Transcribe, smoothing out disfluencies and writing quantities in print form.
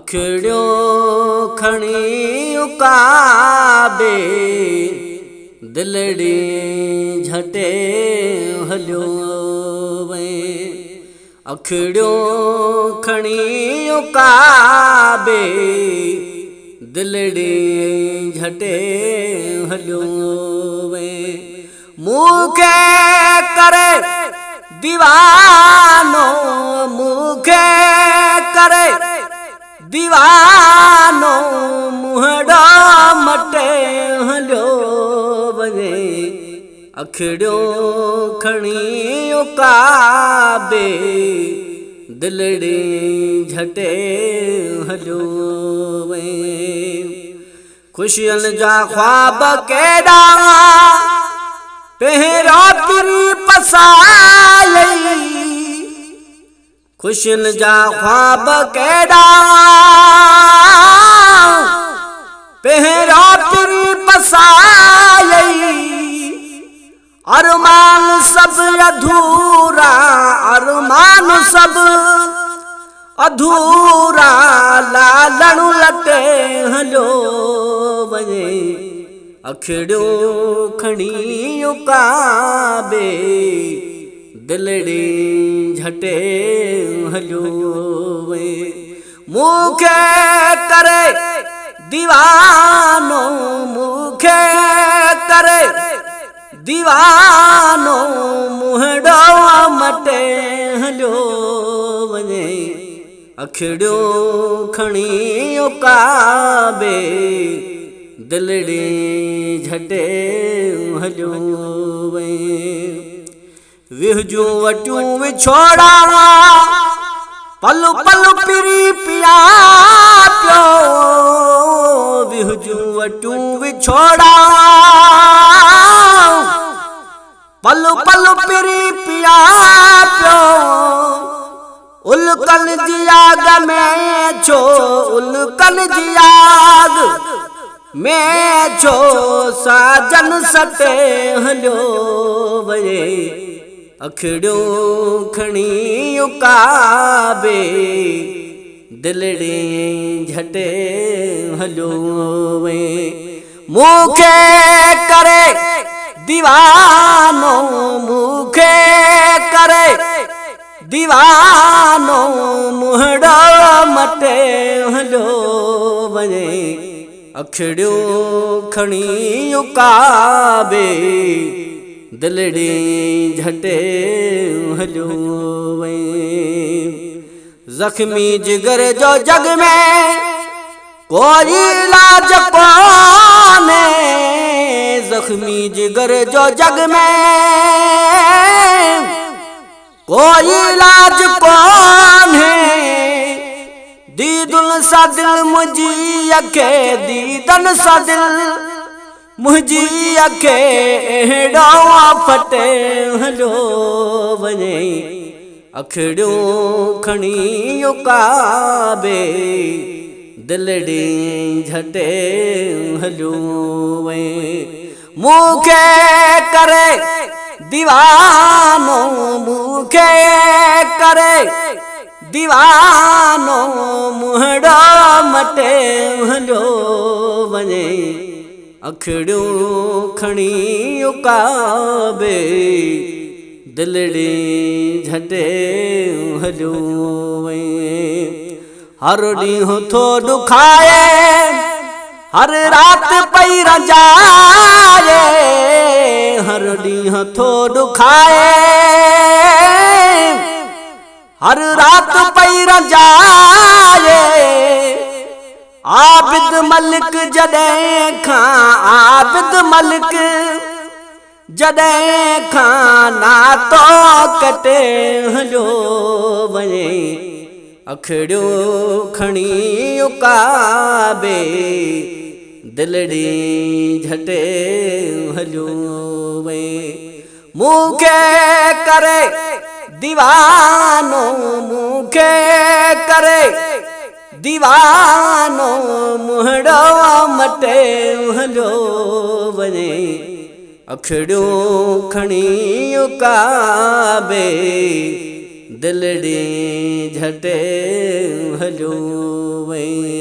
अखिड़ियों खणी उकाबे दिलड़ी झटे हलियो वे। अखिड़ियों खणी उकाबे दिलड़ी झटे हलियो वे। मुखे करे दीवानो मुखे करे दीवानो मुहड़ा मटे हलियो वञे। अखिड़ियों खणी उकाबे दिलड़ी झटे हलियो वे। खुशियन जा ख्वाब केड़ा पहिरा तुरी पसाई। खुशियन जा ख्वाब केड़ा पहिरा तुरी पसाई। अरमान सब अधूरा अरमान सब अधूरा लालण लटे हलियो वञे। अखिड़ियों खणी उकाबे दिलड़ी झटे हलियो वे। मुखे करे दीवानो मुखे करे दीवानो मुहड़ो मटे हलियो वञे। अखिड़ियों खणी उकाबे दिलड़ी झटे हलियो वे। विहजूं वटियूं विछोड़ा पल पल पिरी पिया पियो। विहजूं वटियूं विछोड़ा पल पल पिरी पिया पियो। उल्कन जी आग में छो उल्कन जी आग मैं छो साजन सटे हलियो वञे। अखिड़ियों खणी उकाबे दिलड़ी झटे हलियो वे। मुखे करे दीवानो मुखे करे दीवानो मुहड़ो मटे हलियो वञे। अखिड़ियों खणी उकाबे दिलड़ी झटे हलियो वे। जख्मी जिगर जो जग में कोई इलाज कोने। जख्मी जिगर जो जग में कोई इलाज कोने। दीदुन सा दिल मुझी अखे दीदन सा दिल मुझी अखे एड़ो फटे हलियो वञे। अखिड़ियों खणी उकाबे दिलड़ी झटे हलियो वे। मुखे करे दीवानो मुखे करे दीवानो मुहड़ो मटे हलियो वञे। अखिड़ियों खणी उकाबे दिलड़ी झटे हलियो वे। हर ॾींहुं थो ॾुखाए हर रात पई रजाए। हर ॾींहुं थो ॾुखाए हर रात पई रजाए। आबिद मलिक जॾहिं खां आबिद मलिक जॾहिं खां नातो कटे हलियो वञे। अखिड़ियों खणी उकाबे दिलड़ी झटे हलियो वे। मुखे करे दीवानो मुखे करे दीवानो मुहड़ो मटे हलियो वञे। अखिड़ियों खणी उकाबे दिलड़ी झटे हलियो वई।